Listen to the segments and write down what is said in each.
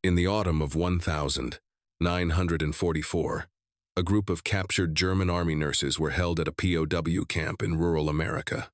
In the autumn of 1944, a group of captured German army nurses were held at a POW camp in rural America.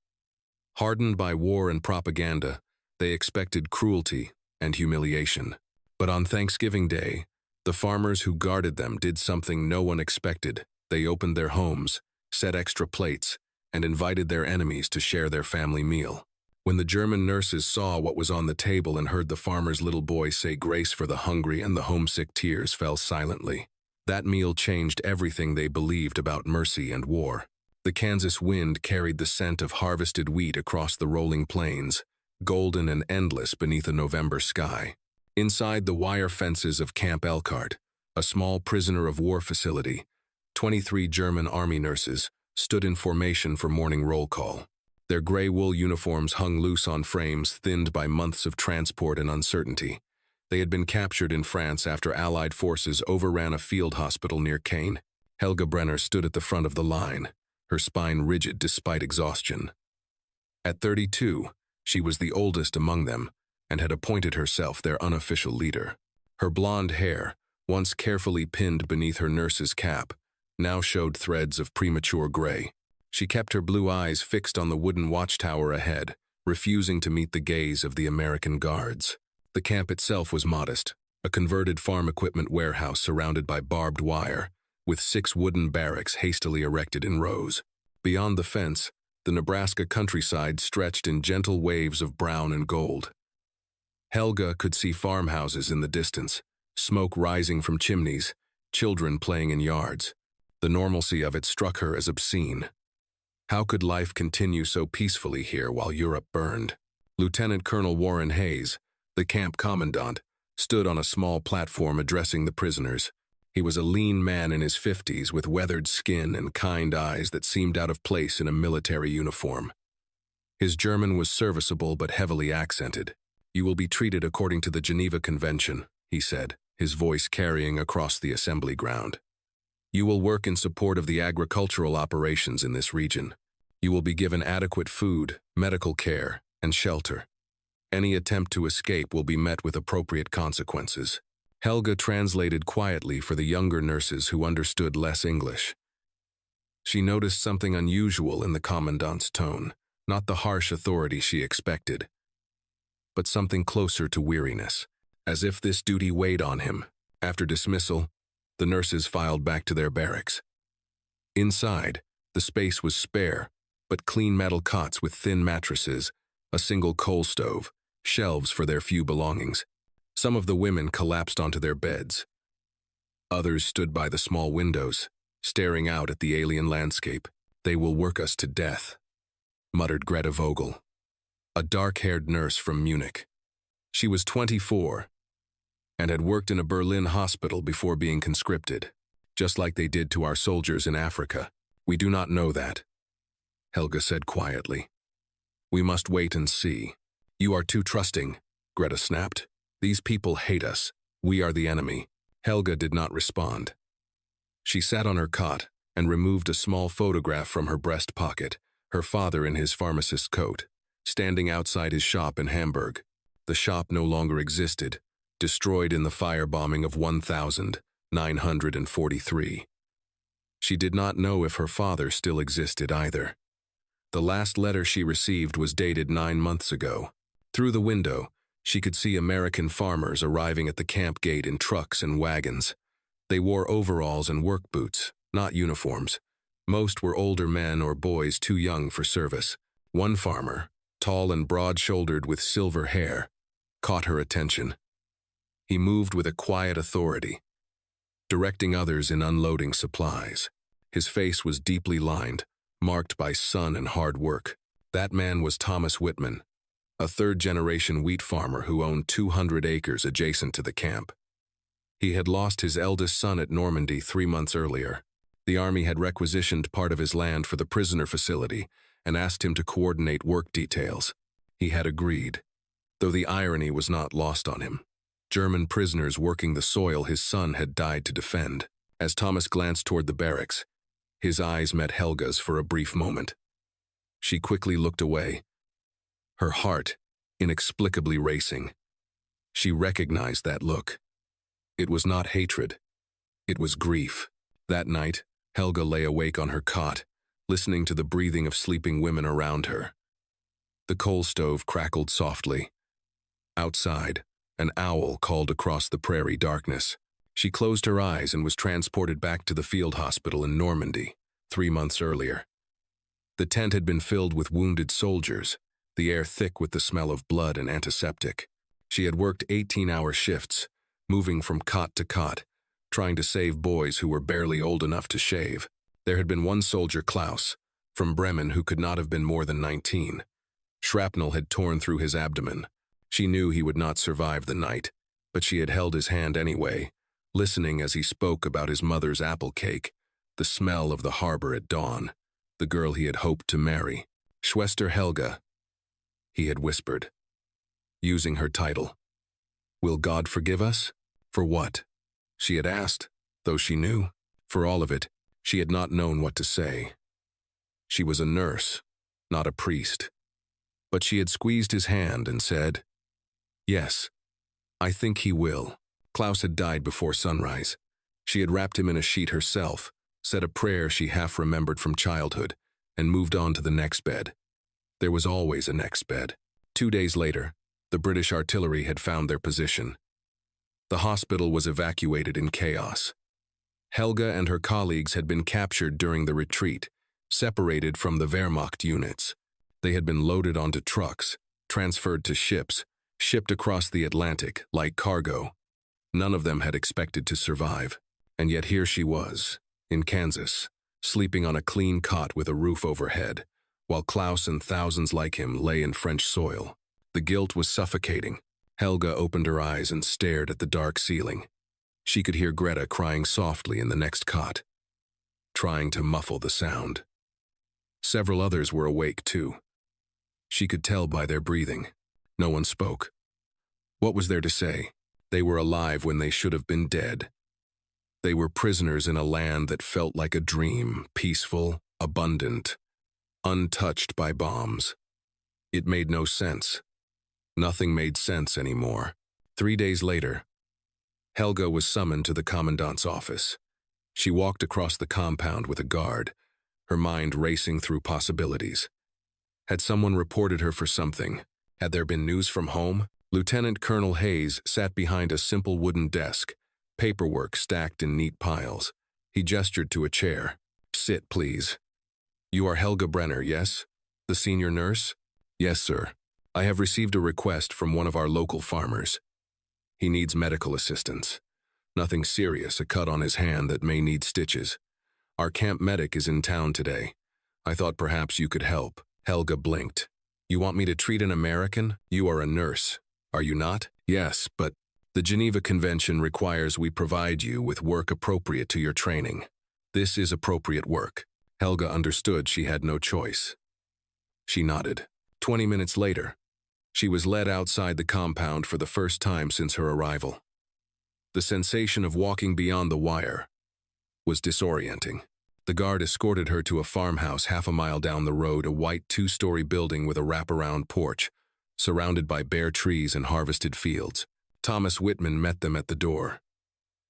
Hardened by war and propaganda, they expected cruelty and humiliation. But on Thanksgiving Day, the farmers who guarded them did something no one expected. They opened their homes, set extra plates, and invited their enemies to share their family meal. When the German nurses saw what was on the table and heard the farmer's little boy say grace for the hungry and the homesick, tears fell silently. That meal changed everything they believed about mercy and war. The Kansas wind carried the scent of harvested wheat across the rolling plains, golden and endless beneath a November sky. Inside the wire fences of Camp Elkhart, a small prisoner of war facility, 23 German army nurses stood in formation for morning roll call. Their gray wool uniforms hung loose on frames thinned by months of transport and uncertainty. They had been captured in France after Allied forces overran a field hospital near Caen. Helga Brenner stood at the front of the line, her spine rigid despite exhaustion. At 32, she was the oldest among them and had appointed herself their unofficial leader. Her blonde hair, once carefully pinned beneath her nurse's cap, now showed threads of premature gray. She kept her blue eyes fixed on the wooden watchtower ahead, refusing to meet the gaze of the American guards. The camp itself was modest, a converted farm equipment warehouse surrounded by barbed wire, with 6 wooden barracks hastily erected in rows. Beyond the fence, the Nebraska countryside stretched in gentle waves of brown and gold. Helga could see farmhouses in the distance, smoke rising from chimneys, children playing in yards. The normalcy of it struck her as obscene. How could life continue so peacefully here while Europe burned? Lieutenant Colonel Warren Hayes, the camp commandant, stood on a small platform addressing the prisoners. He was a lean man in his 50s with weathered skin and kind eyes that seemed out of place in a military uniform. His German was serviceable but heavily accented. "You will be treated according to the Geneva Convention," he said, his voice carrying across the assembly ground. "You will work in support of the agricultural operations in this region. You will be given adequate food, medical care, and shelter. Any attempt to escape will be met with appropriate consequences." Helga translated quietly for the younger nurses who understood less English. She noticed something unusual in the commandant's tone, not the harsh authority she expected, but something closer to weariness, as if this duty weighed on him. After dismissal, the nurses filed back to their barracks. Inside, the space was spare, but clean metal cots with thin mattresses, a single coal stove, shelves for their few belongings. Some of the women collapsed onto their beds. Others stood by the small windows, staring out at the alien landscape. "They will work us to death," muttered Greta Vogel, a dark-haired nurse from Munich. She was 24 and had worked in a Berlin hospital before being conscripted, just like they did to our soldiers in Africa. "We do not know that," Helga said quietly. "We must wait and see." "You are too trusting," Greta snapped. "These people hate us. We are the enemy." Helga did not respond. She sat on her cot and removed a small photograph from her breast pocket, her father in his pharmacist's coat, standing outside his shop in Hamburg. The shop no longer existed, destroyed in the firebombing of 1943. She did not know if her father still existed either. The last letter she received was dated 9 months ago. Through the window, she could see American farmers arriving at the camp gate in trucks and wagons. They wore overalls and work boots, not uniforms. Most were older men or boys too young for service. One farmer, tall and broad-shouldered with silver hair, caught her attention. He moved with a quiet authority, directing others in unloading supplies. His face was deeply lined, marked by sun and hard work. That man was Thomas Whitman, a third-generation wheat farmer who owned 200 acres adjacent to the camp. He had lost his eldest son at Normandy 3 months earlier. The army had requisitioned part of his land for the prisoner facility and asked him to coordinate work details. He had agreed, though the irony was not lost on him. German prisoners working the soil his son had died to defend. As Thomas glanced toward the barracks, his eyes met Helga's for a brief moment. She quickly looked away, her heart inexplicably racing. She recognized that look. It was not hatred. It was grief. That night, Helga lay awake on her cot, listening to the breathing of sleeping women around her. The coal stove crackled softly. Outside, an owl called across the prairie darkness. She closed her eyes and was transported back to the field hospital in Normandy, 3 months earlier. The tent had been filled with wounded soldiers, the air thick with the smell of blood and antiseptic. She had worked 18-hour shifts, moving from cot to cot, trying to save boys who were barely old enough to shave. There had been one soldier, Klaus, from Bremen, who could not have been more than 19. Shrapnel had torn through his abdomen. She knew he would not survive the night, but she had held his hand anyway, listening as he spoke about his mother's apple cake, the smell of the harbor at dawn, the girl he had hoped to marry. Schwester Helga, he had whispered, using her title. Will God forgive us? For what? She had asked, though she knew. For all of it, she had not known what to say. She was a nurse, not a priest. But she had squeezed his hand and said, "Yes, I think he will." Klaus had died before sunrise. She had wrapped him in a sheet herself, said a prayer she half remembered from childhood, and moved on to the next bed. There was always a next bed. 2 days later, the British artillery had found their position. The hospital was evacuated in chaos. Helga and her colleagues had been captured during the retreat, separated from the Wehrmacht units. They had been loaded onto trucks, transferred to ships, shipped across the Atlantic like cargo. None of them had expected to survive, and yet here she was, in Kansas, sleeping on a clean cot with a roof overhead, while Klaus and thousands like him lay in French soil. The guilt was suffocating. Helga opened her eyes and stared at the dark ceiling. She could hear Greta crying softly in the next cot, trying to muffle the sound. Several others were awake too. She could tell by their breathing. No one spoke. What was there to say? They were alive when they should have been dead. They were prisoners in a land that felt like a dream, peaceful, abundant, untouched by bombs. It made no sense. Nothing made sense anymore. 3 days later, Helga was summoned to the commandant's office. She walked across the compound with a guard, her mind racing through possibilities. Had someone reported her for something? Had there been news from home? Lieutenant Colonel Hayes sat behind a simple wooden desk, paperwork stacked in neat piles. He gestured to a chair. "Sit, please." "You are Helga Brenner, yes? The senior nurse?" "Yes, sir. I have received a request from one of our local farmers. He needs medical assistance. Nothing serious, a cut on his hand that may need stitches. Our camp medic is in town today. I thought perhaps you could help." Helga blinked. "You want me to treat an American? You are a nurse, are you not?" "Yes, but the Geneva Convention requires we provide you with work appropriate to your training. This is appropriate work." Helga understood she had no choice. She nodded. 20 minutes later, she was led outside the compound for the first time since her arrival. The sensation of walking beyond the wire was disorienting. The guard escorted her to a farmhouse half a mile down the road, a white 2-story building with a wraparound porch, surrounded by bare trees and harvested fields. Thomas Whitman met them at the door.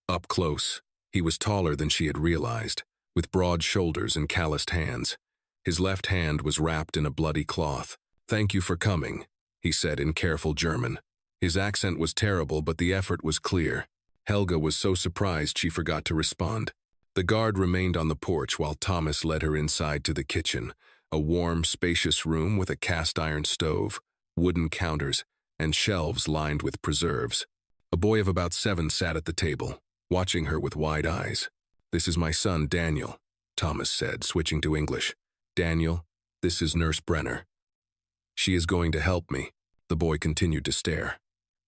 Up close, he was taller than she had realized, with broad shoulders and calloused hands. His left hand was wrapped in a bloody cloth. "Thank you for coming," he said in careful German. His accent was terrible, but the effort was clear. Helga was so surprised she forgot to respond. The guard remained on the porch while Thomas led her inside to the kitchen, a warm, spacious room with a cast-iron stove, wooden counters, and shelves lined with preserves. A boy of about 7 sat at the table, watching her with wide eyes. "This is my son, Daniel," Thomas said, switching to English. "Daniel, this is Nurse Brenner. She is going to help me." The boy continued to stare.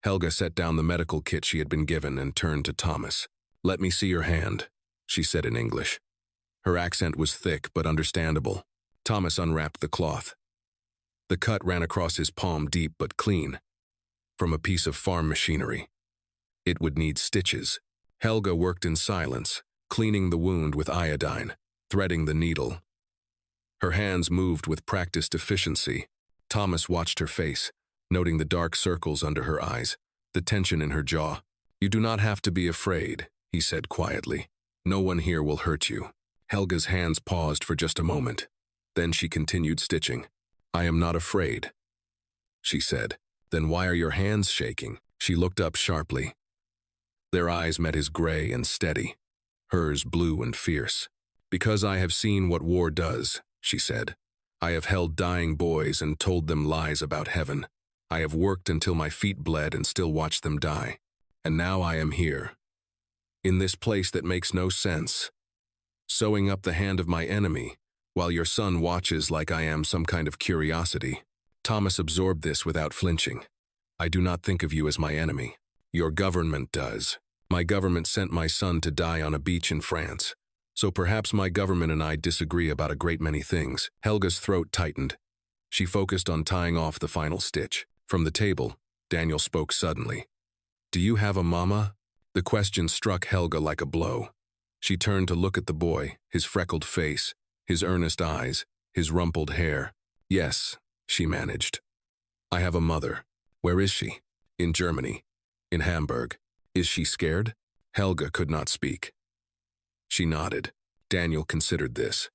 Helga set down the medical kit she had been given and turned to Thomas. "Let me see your hand," she said in English. Her accent was thick but understandable. Thomas unwrapped the cloth. The cut ran across his palm, deep but clean, from a piece of farm machinery. It would need stitches. Helga worked in silence, cleaning the wound with iodine, threading the needle. Her hands moved with practiced efficiency. Thomas watched her face, noting the dark circles under her eyes, the tension in her jaw. You do not have to be afraid, he said quietly. No one here will hurt you. Helga's hands paused for just a moment. Then she continued stitching. I am not afraid, she said. Then why are your hands shaking? She looked up sharply. Their eyes met his gray and steady, hers blue and fierce. Because I have seen what war does, she said. I have held dying boys and told them lies about heaven. I have worked until my feet bled and still watched them die. And now I am here, in this place that makes no sense, sewing up the hand of my enemy, while your son watches like I am some kind of curiosity. Thomas absorbed this without flinching. I do not think of you as my enemy. Your government does. My government sent my son to die on a beach in France. So perhaps my government and I disagree about a great many things. Helga's throat tightened. She focused on tying off the final stitch. From the table, Daniel spoke suddenly. Do you have a mama? The question struck Helga like a blow. She turned to look at the boy, his freckled face, his earnest eyes, his rumpled hair. Yes, she managed. I have a mother. Where is she? In Germany. In Hamburg. Is she scared? Helga could not speak. She nodded. Daniel considered this.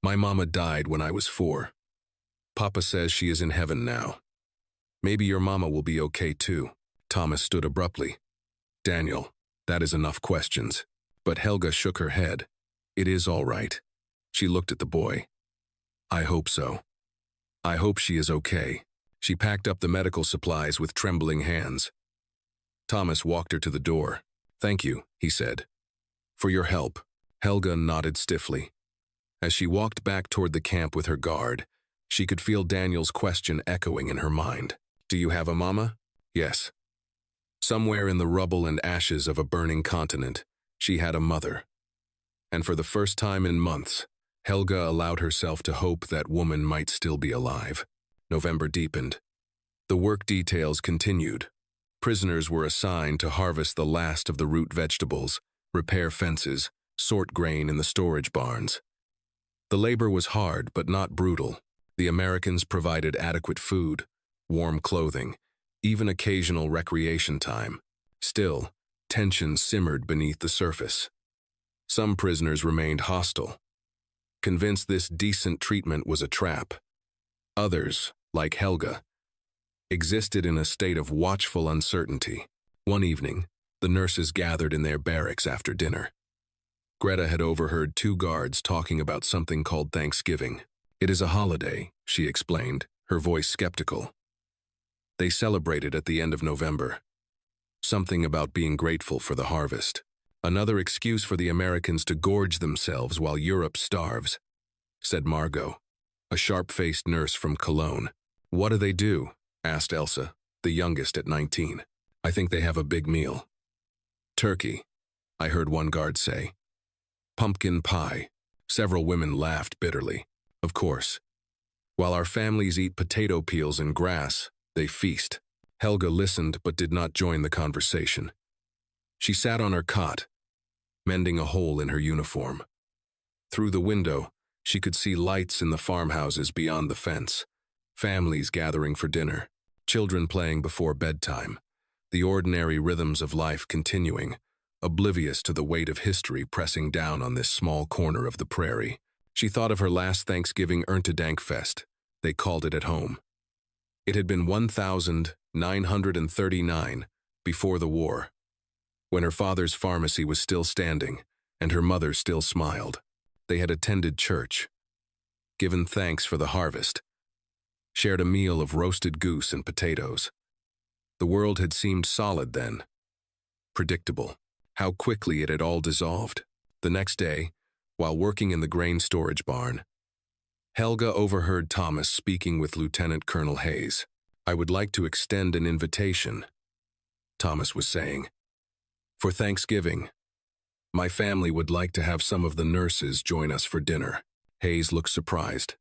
My mama died when I was 4. Papa says she is in heaven now. Maybe your mama will be okay too. Thomas stood abruptly. Daniel, that is enough questions. But Helga shook her head. It is all right. She looked at the boy. I hope so. I hope she is okay. She packed up the medical supplies with trembling hands. Thomas walked her to the door. Thank you, he said. For your help. Helga nodded stiffly. As she walked back toward the camp with her guard, she could feel Daniel's question echoing in her mind. Do you have a mama? Yes. Somewhere in the rubble and ashes of a burning continent, she had a mother. And for the first time in months, Helga allowed herself to hope that woman might still be alive. November deepened. The work details continued. Prisoners were assigned to harvest the last of the root vegetables, repair fences, sort grain in the storage barns. The labor was hard but not brutal. The Americans provided adequate food, warm clothing, even occasional recreation time. Still, tension simmered beneath the surface. Some prisoners remained hostile, convinced this decent treatment was a trap. Others, like Helga, existed in a state of watchful uncertainty. One evening, the nurses gathered in their barracks after dinner. Greta had overheard 2 guards talking about something called Thanksgiving. It is a holiday, she explained, her voice skeptical. They celebrated at the end of November. Something about being grateful for the harvest. Another excuse for the Americans to gorge themselves while Europe starves, said Margot, a sharp-faced nurse from Cologne. What do they do? Asked Elsa, the youngest at 19. I think they have a big meal. Turkey, I heard one guard say. Pumpkin pie. Several women laughed bitterly. Of course. While our families eat potato peels and grass, they feast. Helga listened but did not join the conversation. She sat on her cot, mending a hole in her uniform. Through the window, she could see lights in the farmhouses beyond the fence, families gathering for dinner, children playing before bedtime, the ordinary rhythms of life continuing, oblivious to the weight of history pressing down on this small corner of the prairie. She thought of her last Thanksgiving Erntedankfest. They called it at home. It had been 1939, before the war, when her father's pharmacy was still standing and her mother still smiled. They had attended church, given thanks for the harvest, shared a meal of roasted goose and potatoes. The world had seemed solid then, predictable. How quickly it had all dissolved. The next day, while working in the grain storage barn, Helga overheard Thomas speaking with Lieutenant Colonel Hayes. I would like to extend an invitation, Thomas was saying. For Thanksgiving, my family would like to have some of the nurses join us for dinner. Hayes looked surprised.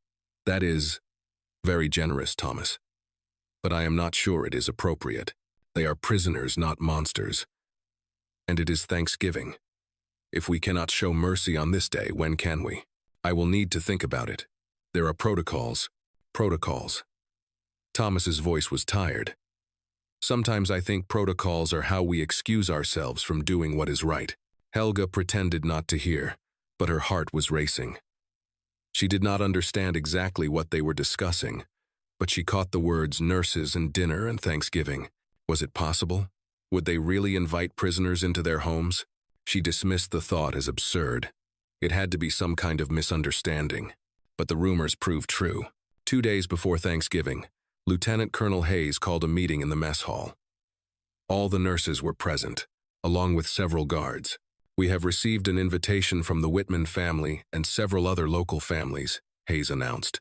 That is very generous, Thomas. But I am not sure it is appropriate. They are prisoners, not monsters. And it is Thanksgiving. If we cannot show mercy on this day, when can we? I will need to think about it. There are protocols. Protocols. Thomas's voice was tired. Sometimes I think protocols are how we excuse ourselves from doing what is right. Helga pretended not to hear, but her heart was racing. She did not understand exactly what they were discussing, but she caught the words nurses and dinner and Thanksgiving. Was it possible? Would they really invite prisoners into their homes? She dismissed the thought as absurd. It had to be some kind of misunderstanding. But the rumors proved true. 2 days before Thanksgiving, Lieutenant Colonel Hayes called a meeting in the mess hall. All the nurses were present, along with several guards. "We have received an invitation from the Whitman family and several other local families," Hayes announced.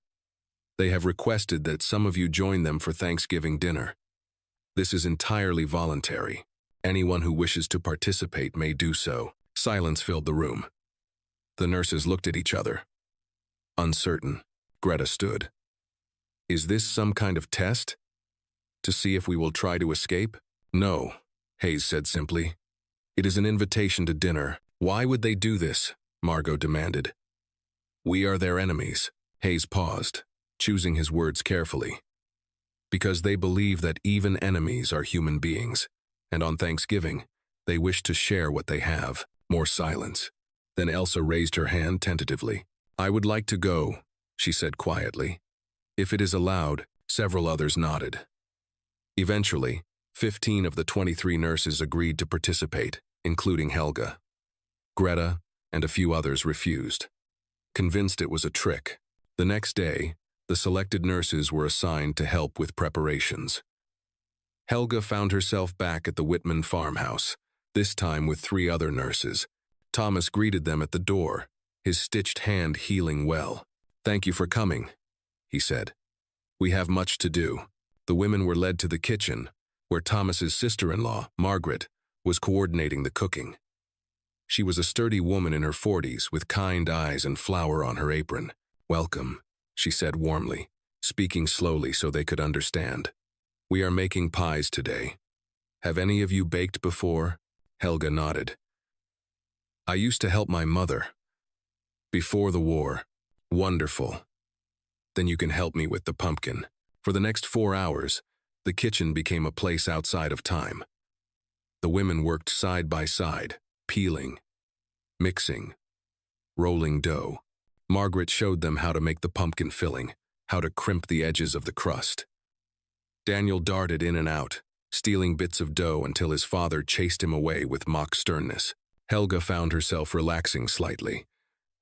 "They have requested that some of you join them for Thanksgiving dinner. This is entirely voluntary. Anyone who wishes to participate may do so." Silence filled the room. The nurses looked at each other. Uncertain, Greta stood. "Is this some kind of test? To see if we will try to escape?" "No," Hayes said simply. "It is an invitation to dinner." "Why would they do this?" Margot demanded. "We are their enemies." Hayes paused, choosing his words carefully. "Because they believe that even enemies are human beings, and on Thanksgiving, they wish to share what they have." More silence. Then Elsa raised her hand tentatively. "I would like to go," she said quietly. "If it is allowed." Several others nodded. Eventually, 15 of the 23 nurses agreed to participate, including Helga. Greta and a few others refused, convinced it was a trick. The next day, the selected nurses were assigned to help with preparations. Helga found herself back at the Whitman farmhouse, this time with 3 other nurses. Thomas greeted them at the door, his stitched hand healing well. "Thank you for coming," he said. "We have much to do." The women were led to the kitchen, where Thomas's sister-in-law, Margaret, was coordinating the cooking. She was a sturdy woman in her 40s with kind eyes and flour on her apron. "Welcome," she said warmly, speaking slowly so they could understand. "We are making pies today. Have any of you baked before?" Helga nodded. "I used to help my mother. Before the war." "Wonderful. Then you can help me with the pumpkin." For the next 4 hours, the kitchen became a place outside of time. The women worked side by side, peeling, mixing, rolling dough. Margaret showed them how to make the pumpkin filling, how to crimp the edges of the crust. Daniel darted in and out, stealing bits of dough until his father chased him away with mock sternness. Helga found herself relaxing slightly.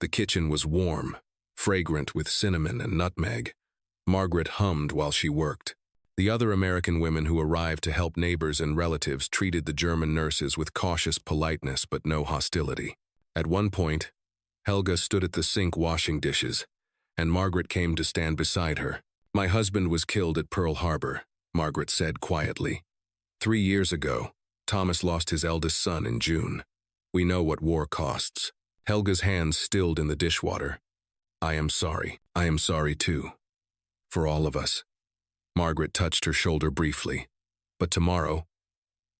The kitchen was warm, fragrant with cinnamon and nutmeg. Margaret hummed while she worked. The other American women who arrived to help neighbors and relatives treated the German nurses with cautious politeness but no hostility. At one point, Helga stood at the sink washing dishes, and Margaret came to stand beside her. "My husband was killed at Pearl Harbor," Margaret said quietly. 3 years ago, Thomas lost his eldest son in June. We know what war costs." Helga's hands stilled in the dishwater. "I am sorry. I am sorry too. For all of us." Margaret touched her shoulder briefly. "But tomorrow,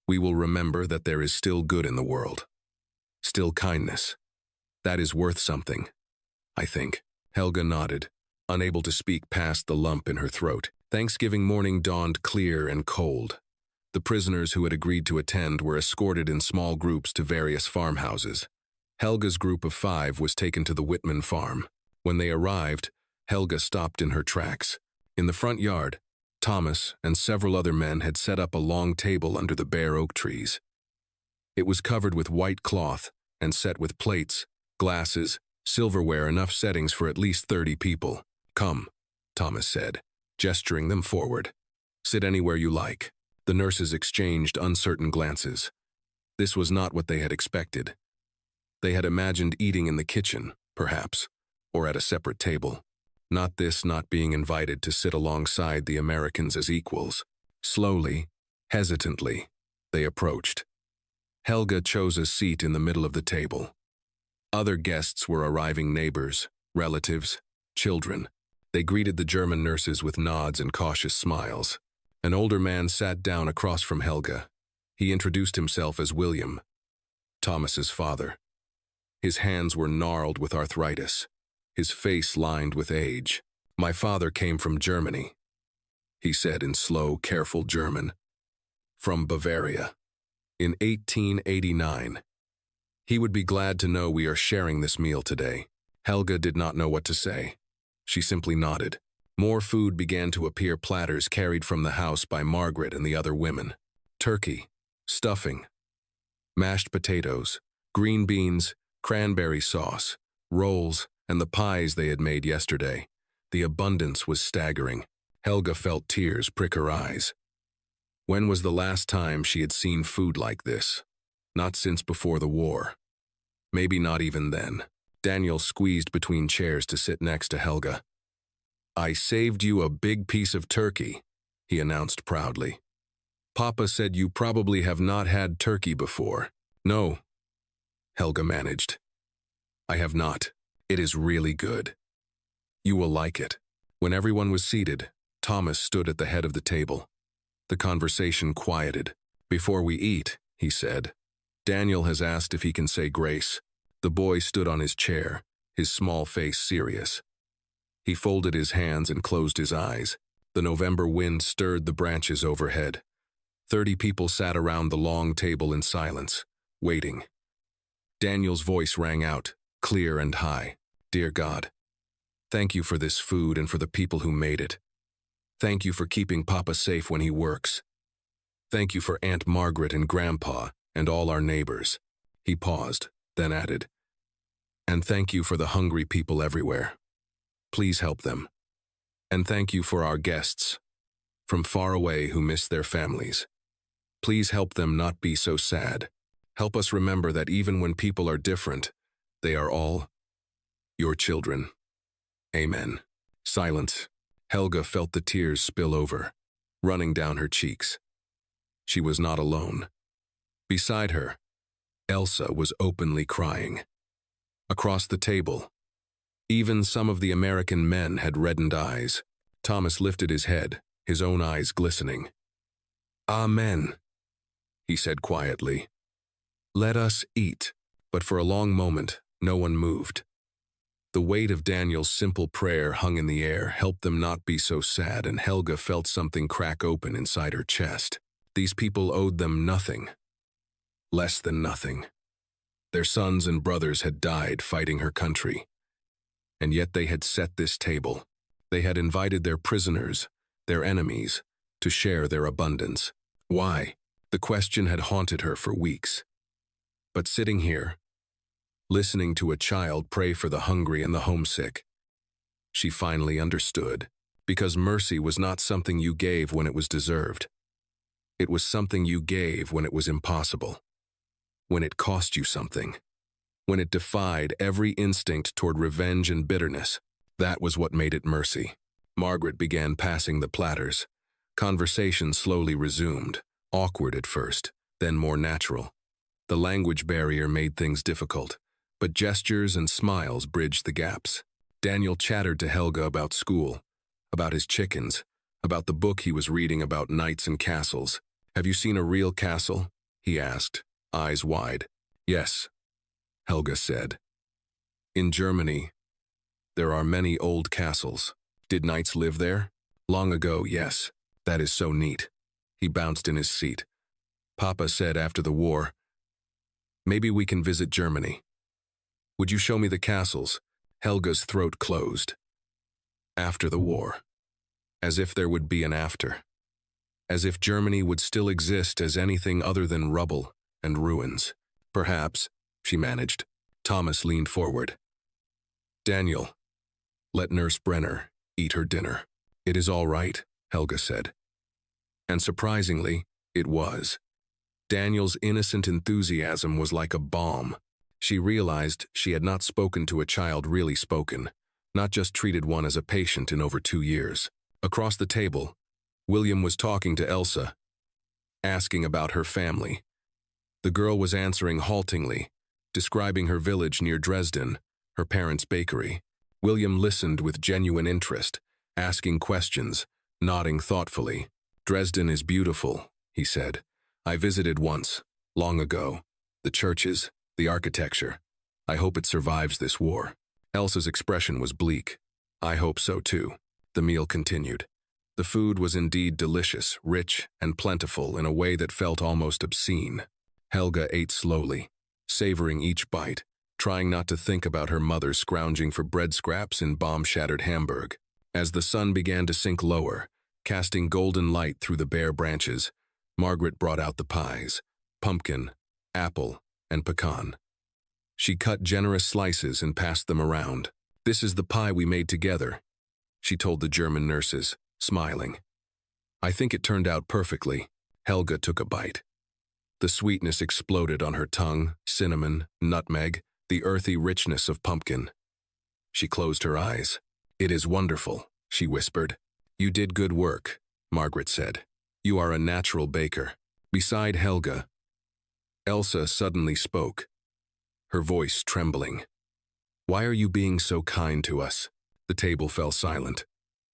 we will remember that there is still good in the world. Still kindness. That is worth something, I think." Helga nodded, unable to speak past the lump in her throat. Thanksgiving morning dawned clear and cold. The prisoners who had agreed to attend were escorted in small groups to various farmhouses. Helga's group of 5 was taken to the Whitman farm. When they arrived, Helga stopped in her tracks. In the front yard, Thomas and several other men had set up a long table under the bare oak trees. It was covered with white cloth and set with plates, glasses, silverware, enough settings for at least 30 people. "Come," Thomas said, gesturing them forward. "Sit anywhere you like." The nurses exchanged uncertain glances. This was not what they had expected. They had imagined eating in the kitchen, perhaps, or at a separate table. Not this, not being invited to sit alongside the Americans as equals. Slowly, hesitantly, they approached. Helga chose a seat in the middle of the table. Other guests were arriving neighbors, relatives, children. They greeted the German nurses with nods and cautious smiles. An older man sat down across from Helga. He introduced himself as William, Thomas's father. His hands were gnarled with arthritis, his face lined with age. "My father came from Germany," he said in slow, careful German. from Bavaria. In 1889. He would be glad to know we are sharing this meal today. Helga did not know what to say. She simply nodded. More food began to appear, platters carried from the house by Margaret and the other women. Turkey, stuffing, mashed potatoes, green beans, cranberry sauce, rolls, and the pies they had made yesterday. The abundance was staggering. Helga felt tears prick her eyes. When was the last time she had seen food like this? Not since before the war. Maybe not even then. Daniel squeezed between chairs to sit next to Helga. "I saved you a big piece of turkey," he announced proudly. "Papa said you probably have not had turkey before." "No," Helga managed. "I have not. It is really good. You will like it." When everyone was seated, Thomas stood at the head of the table. The conversation quieted. "Before we eat," he said, "Daniel has asked if he can say grace." The boy stood on his chair, his small face serious. He folded his hands and closed his eyes. The November wind stirred the branches overhead. 30 people sat around the long table in silence, waiting. Daniel's voice rang out, clear and high. "Dear God, thank you for this food and for the people who made it. Thank you for keeping Papa safe when he works. Thank you for Aunt Margaret and Grandpa and all our neighbors." He paused, then added, "And thank you for the hungry people everywhere. Please help them. And thank you for our guests from far away who miss their families. Please help them not be so sad. Help us remember that even when people are different, they are all your children. Amen." Silence. Helga felt the tears spill over, running down her cheeks. She was not alone. Beside her, Elsa was openly crying. Across the table, even some of the American men had reddened eyes. Thomas lifted his head, his own eyes glistening. "Amen," he said quietly. "Let us eat." But for a long moment, no one moved. The weight of Daniel's simple prayer hung in the air, helped them not be so sad, and Helga felt something crack open inside her chest. These people owed them nothing. Less than nothing. Their sons and brothers had died fighting her country. And yet they had set this table. They had invited their prisoners, their enemies, to share their abundance. Why? The question had haunted her for weeks. But sitting here, listening to a child pray for the hungry and the homesick, she finally understood. Because mercy was not something you gave when it was deserved. It was something you gave when it was impossible. When it cost you something. When it defied every instinct toward revenge and bitterness. That was what made it mercy. Margaret began passing the platters. Conversation slowly resumed, awkward at first, then more natural. The language barrier made things difficult, but gestures and smiles bridged the gaps. Daniel chattered to Helga about school, about his chickens, about the book he was reading about knights and castles. "Have you seen a real castle?" he asked, eyes wide. "Yes," Helga said. "In Germany, there are many old castles. Did knights live there?" "Long ago, yes. That is so neat." He bounced in his seat. "Papa said after the war, maybe we can visit Germany. Would you show me the castles?" Helga's throat closed. After the war. As if there would be an after. As if Germany would still exist as anything other than rubble and ruins. "Perhaps," she managed. Thomas leaned forward. "Daniel, let Nurse Brenner eat her dinner." "It is all right," Helga said. And surprisingly, it was. Daniel's innocent enthusiasm was like a balm. She realized she had not spoken to a child really spoken, not just treated one as a patient in over 2 years. Across the table, William was talking to Elsa, asking about her family. The girl was answering haltingly, describing her village near Dresden, her parents' bakery. William listened with genuine interest, asking questions, nodding thoughtfully. "Dresden is beautiful," he said. "I visited once, long ago. The churches, the architecture. I hope it survives this war." Elsa's expression was bleak. "I hope so too." The meal continued. The food was indeed delicious, rich, and plentiful in a way that felt almost obscene. Helga ate slowly, savoring each bite, trying not to think about her mother scrounging for bread scraps in bomb-shattered Hamburg. As the sun began to sink lower, casting golden light through the bare branches, Margaret brought out the pies, pumpkin, apple, and pecan. She cut generous slices and passed them around. "This is the pie we made together," she told the German nurses, smiling. "I think it turned out perfectly." Helga took a bite. The sweetness exploded on her tongue, cinnamon, nutmeg, the earthy richness of pumpkin. She closed her eyes. "It is wonderful," she whispered. "You did good work," Margaret said. "You are a natural baker." Beside Helga, Elsa suddenly spoke, her voice trembling. "Why are you being so kind to us?" The table fell silent.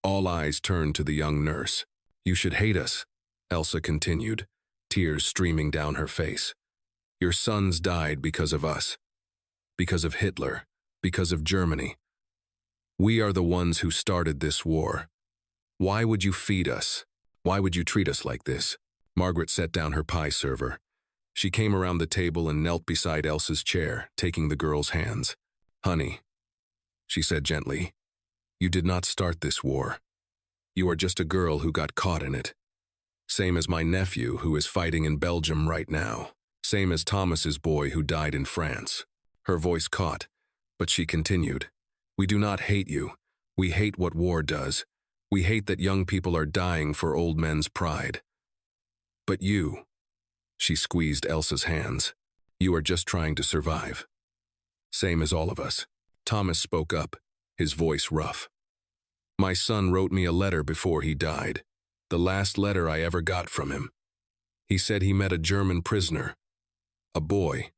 All eyes turned to the young nurse. "You should hate us," Elsa continued, tears streaming down her face. "Your sons died because of us, because of Hitler, because of Germany. We are the ones who started this war. Why would you feed us? Why would you treat us like this?" Margaret set down her pie server. She came around the table and knelt beside Elsa's chair, taking the girl's hands. "Honey," she said gently, "you did not start this war. You are just a girl who got caught in it. Same as my nephew who is fighting in Belgium right now. Same as Thomas's boy who died in France." Her voice caught, but she continued, "We do not hate you. We hate what war does. We hate that young people are dying for old men's pride. But you," she squeezed Elsa's hands, "you are just trying to survive. Same as all of us." Thomas spoke up, his voice rough. "My son wrote me a letter before he died. The last letter I ever got from him. He said he met a German prisoner. A boy,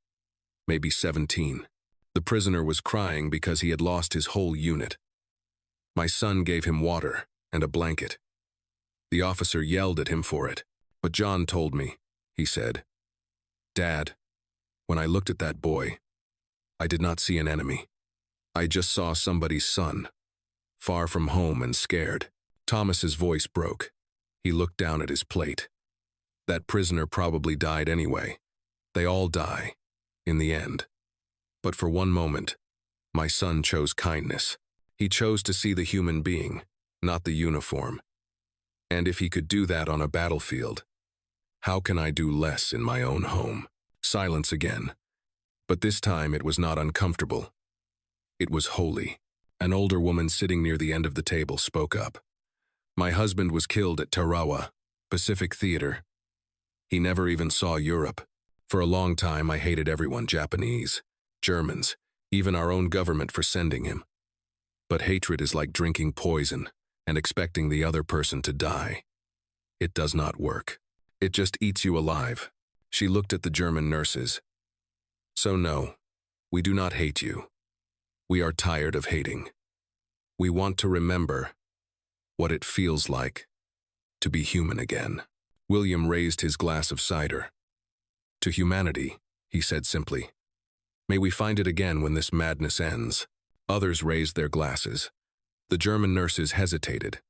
maybe 17. The prisoner was crying because he had lost his whole unit. My son gave him water and a blanket. The officer yelled at him for it. But John told me," he said, "Dad, when I looked at that boy, I did not see an enemy. I just saw somebody's son, far from home and scared." Thomas's voice broke. He looked down at his plate. "That prisoner probably died anyway. They all die, in the end. But for one moment, my son chose kindness. He chose to see the human being, not the uniform. And if he could do that on a battlefield, how can I do less in my own home?" Silence again. But this time it was not uncomfortable. It was holy. An older woman sitting near the end of the table spoke up. "My husband was killed at Tarawa, Pacific Theater. He never even saw Europe. For a long time I hated everyone, Japanese, Germans, even our own government for sending him. But hatred is like drinking poison and expecting the other person to die. It does not work. It just eats you alive." She looked at the German nurses. "So no, we do not hate you. We are tired of hating. We want to remember what it feels like to be human again." William raised his glass of cider. "To humanity," he said simply. "May we find it again when this madness ends." Others raised their glasses. The German nurses hesitated,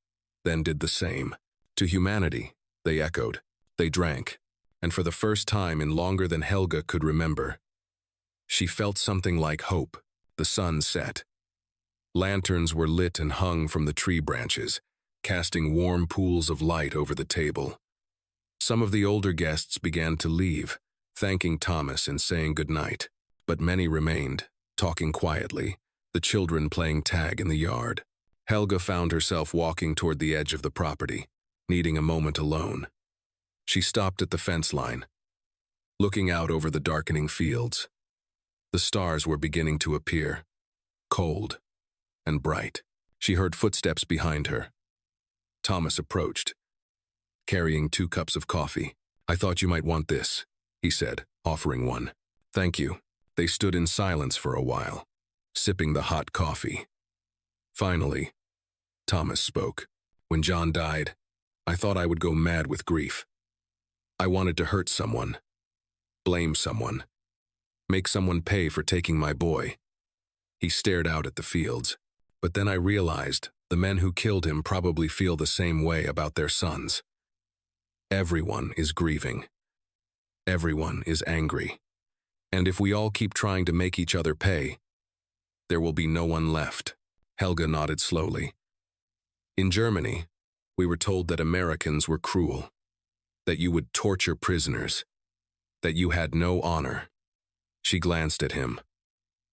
then did the same. "To humanity," they echoed. They drank, and for the first time in longer than Helga could remember, she felt something like hope. The sun set. Lanterns were lit and hung from the tree branches, casting warm pools of light over the table. Some of the older guests began to leave, thanking Thomas and saying goodnight, but many remained, talking quietly, the children playing tag in the yard. Helga found herself walking toward the edge of the property, needing a moment alone. She stopped at the fence line, looking out over the darkening fields. The stars were beginning to appear, cold and bright. She heard footsteps behind her. Thomas approached, carrying 2 cups of coffee. "I thought you might want this," he said, offering one. "Thank you." They stood in silence for a while, sipping the hot coffee. Finally, Thomas spoke. "When John died, I thought I would go mad with grief. I wanted to hurt someone, blame someone, make someone pay for taking my boy." He stared out at the fields. But then I realized the men who killed him probably feel the same way about their sons. Everyone is grieving. Everyone is angry. And if we all keep trying to make each other pay, there will be no one left. Helga nodded slowly. In Germany, we were told that Americans were cruel, that you would torture prisoners, that you had no honor. She glanced at him.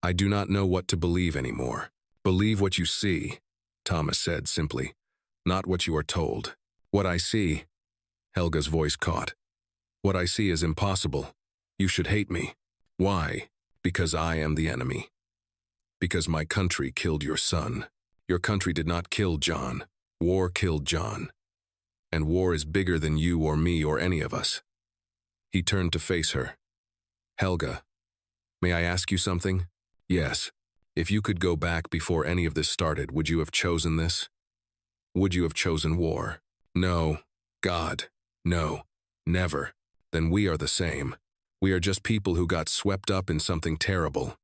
I do not know what to believe anymore. Believe what you see, Thomas said simply, not what you are told. What I see, Helga's voice caught. What I see is impossible. You should hate me. Why? Because I am the enemy. Because my country killed your son. Your country did not kill John. War killed John. And war is bigger than you or me or any of us. He turned to face her. Helga, may I ask you something? Yes. If you could go back before any of this started, would you have chosen this? Would you have chosen war? No. God. No. Never. Then we are the same. We are just people who got swept up in something terrible.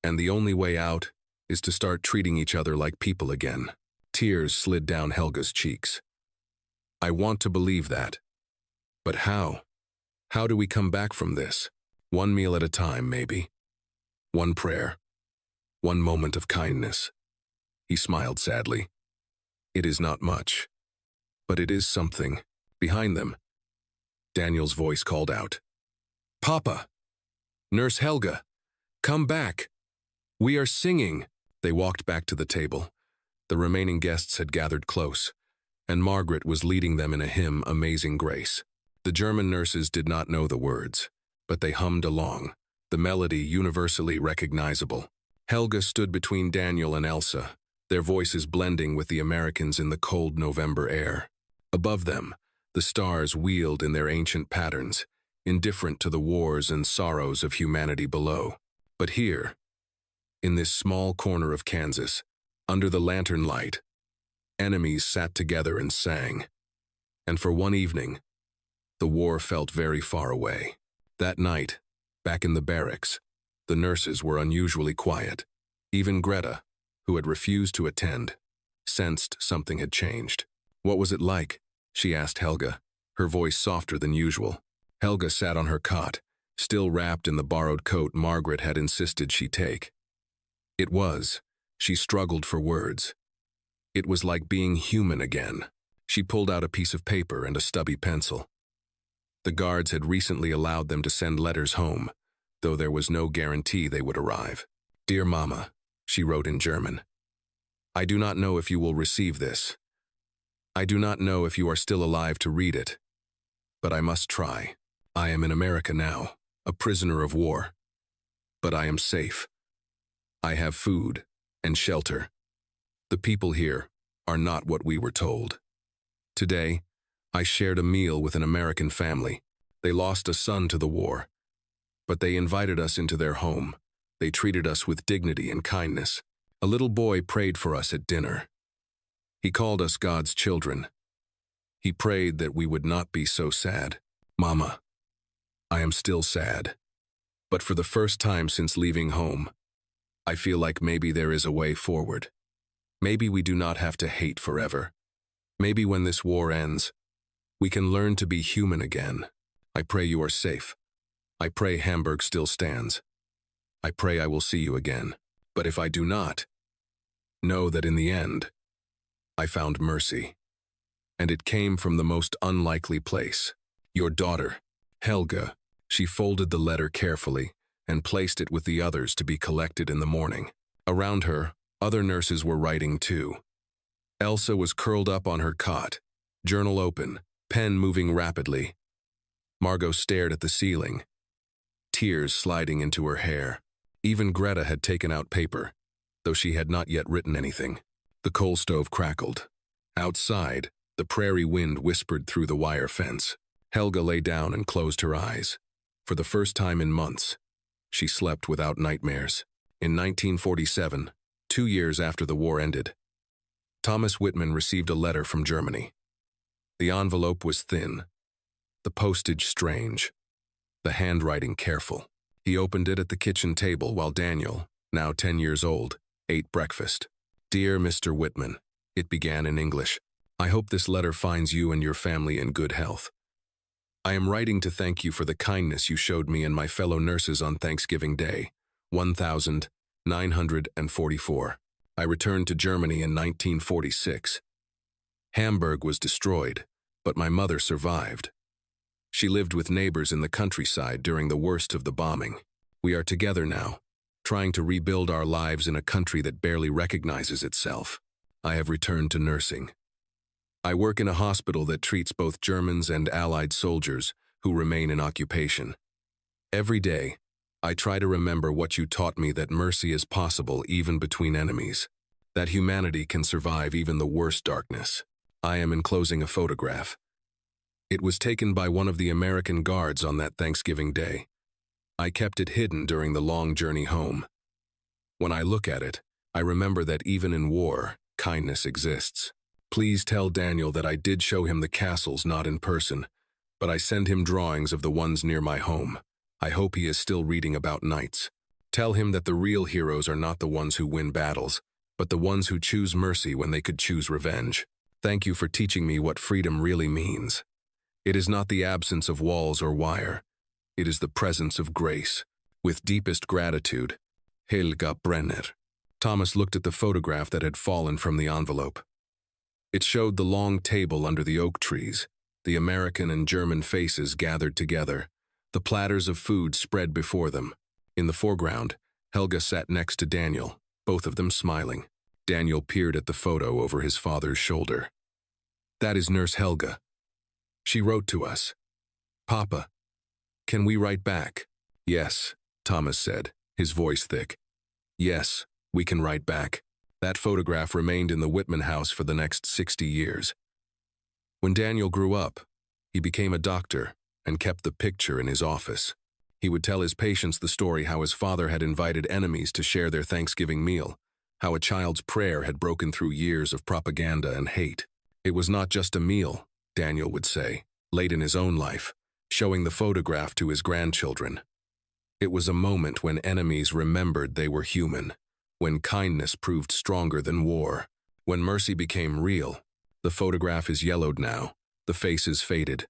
And the only way out is to start treating each other like people again. Tears slid down Helga's cheeks. I want to believe that. But how? How do we come back from this? One meal at a time, maybe. One prayer. One moment of kindness. He smiled sadly. It is not much. But it is something. Behind them, Daniel's voice called out. Papa! Nurse Helga! Come back! We are singing! They walked back to the table. The remaining guests had gathered close, and Margaret was leading them in a hymn, Amazing Grace. The German nurses did not know the words, but they hummed along, the melody universally recognizable. Helga stood between Daniel and Elsa, their voices blending with the Americans in the cold November air. Above them, the stars wheeled in their ancient patterns, indifferent to the wars and sorrows of humanity below. But here, in this small corner of Kansas, under the lantern light, enemies sat together and sang. And for one evening, the war felt very far away. That night, back in the barracks, the nurses were unusually quiet. Even Greta, who had refused to attend, sensed something had changed. What was it like? She asked Helga, her voice softer than usual. Helga sat on her cot, still wrapped in the borrowed coat Margaret had insisted she take. It was. She struggled for words. It was like being human again. She pulled out a piece of paper and a stubby pencil. The guards had recently allowed them to send letters home, though there was no guarantee they would arrive. Dear Mama, she wrote in German. I do not know if you will receive this. I do not know if you are still alive to read it. But I must try. I am in America now, a prisoner of war. But I am safe. I have food and shelter. The people here are not what we were told. Today, I shared a meal with an American family. They lost a son to the war, but they invited us into their home. They treated us with dignity and kindness. A little boy prayed for us at dinner. He called us God's children. He prayed that we would not be so sad. Mama, I am still sad. But for the first time since leaving home, I feel like maybe there is a way forward. Maybe we do not have to hate forever. Maybe when this war ends, we can learn to be human again. I pray you are safe. I pray Hamburg still stands. I pray I will see you again. But if I do not, know that in the end, I found mercy. And it came from the most unlikely place. Your daughter, Helga. She folded the letter carefully and placed it with the others to be collected in the morning. Around her, other nurses were writing too. Elsa was curled up on her cot, journal open, pen moving rapidly. Margot stared at the ceiling, tears sliding into her hair. Even Greta had taken out paper, though she had not yet written anything. The coal stove crackled. Outside, the prairie wind whispered through the wire fence. Helga lay down and closed her eyes. For the first time in months, she slept without nightmares. In 1947, 2 years after the war ended, Thomas Whitman received a letter from Germany. The envelope was thin, the postage strange, the handwriting careful. He opened it at the kitchen table while Daniel, now 10 years old, ate breakfast. Dear Mr. Whitman, it began in English. I hope this letter finds you and your family in good health. I am writing to thank you for the kindness you showed me and my fellow nurses on Thanksgiving Day, 1944. I returned to Germany in 1946. Hamburg was destroyed, but my mother survived. She lived with neighbors in the countryside during the worst of the bombing. We are together now, trying to rebuild our lives in a country that barely recognizes itself. I have returned to nursing. I work in a hospital that treats both Germans and Allied soldiers who remain in occupation. Every day, I try to remember what you taught me, that mercy is possible even between enemies, that humanity can survive even the worst darkness. I am enclosing a photograph. It was taken by one of the American guards on that Thanksgiving Day. I kept it hidden during the long journey home. When I look at it, I remember that even in war, kindness exists. Please tell Daniel that I did show him the castles not in person, but I send him drawings of the ones near my home. I hope he is still reading about knights. Tell him that the real heroes are not the ones who win battles, but the ones who choose mercy when they could choose revenge. Thank you for teaching me what freedom really means. It is not the absence of walls or wire. It is the presence of grace. With deepest gratitude, Helga Brenner. Thomas looked at the photograph that had fallen from the envelope. It showed the long table under the oak trees, the American and German faces gathered together, the platters of food spread before them. In the foreground, Helga sat next to Daniel, both of them smiling. Daniel peered at the photo over his father's shoulder. That is Nurse Helga. She wrote to us. Papa, can we write back? Yes, Thomas said, his voice thick. Yes, we can write back. That photograph remained in the Whitman house for the next 60 years. When Daniel grew up, he became a doctor and kept the picture in his office. He would tell his patients the story how his father had invited enemies to share their Thanksgiving meal, how a child's prayer had broken through years of propaganda and hate. It was not just a meal, Daniel would say, late in his own life, showing the photograph to his grandchildren. It was a moment when enemies remembered they were human, when kindness proved stronger than war, when mercy became real. The photograph is yellowed now, the face is faded,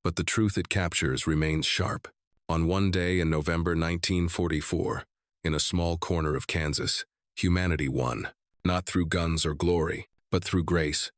but the truth it captures remains sharp. On one day in November 1944, in a small corner of Kansas, humanity won, not through guns or glory, but through grace,